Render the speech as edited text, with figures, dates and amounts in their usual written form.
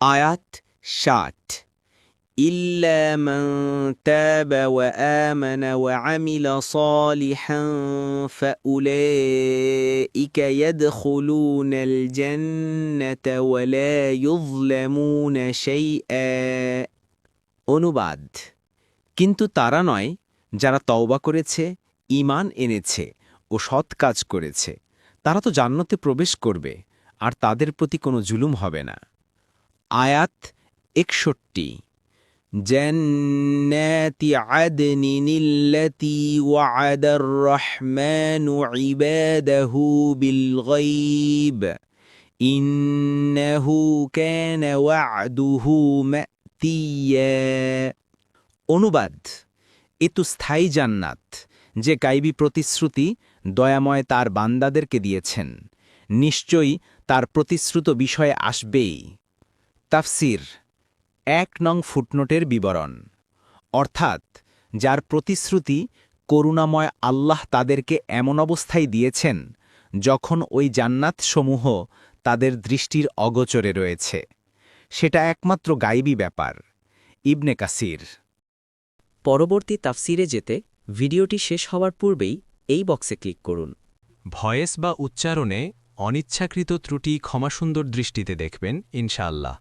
আয়াত ৬০ إلا من تاب وآمن وعمل صالحا فأولئك يدخلون الجنة ولا يظلمون شيئا অনুবাদ কিন্তু তারা নয় যারা তওবা করেছে ঈমান এনেছে ও সৎ কাজ করেছে তারা তো জান্নাতে প্রবেশ করবে আর তাদের প্রতি কোনো জুলুম হবে না আয়াত ৬১ جنات عدن التي وعد الرحمن عباده بالغيب إنه كان وعده مأتيا অনুবাদ এ তো স্থায়ী জান্নাত যে গায়বী প্রতিশ্রুতি দয়াময় তার বান্দাদেরকে দিয়েছেন নিশ্চয়ই তার প্রতিশ্রুত বিষয়ে আসবেই তাফসির ১ নং ফুটনোটের বিবরণ অর্থাৎ যার প্রতিশ্রুতি করুণাময় আল্লাহ তাদেরকে এমন অবস্থায় দিয়েছেন যখন ওই জান্নাতসমূহ তাদের দৃষ্টির অগোচরে রয়েছে সেটা একমাত্র গায়বী ব্যাপার ইবনে কাসির পরবর্তী তাফসিরে যেতে ভিডিওটি শেষ হওয়ার পূর্বেই এই বক্সে ক্লিক করুন ভয়েস বা উচ্চারণে অনিচ্ছাকৃত ত্রুটি ক্ষমাসুন্দর দৃষ্টিতে দেখবেন ইনশাআল্লাহ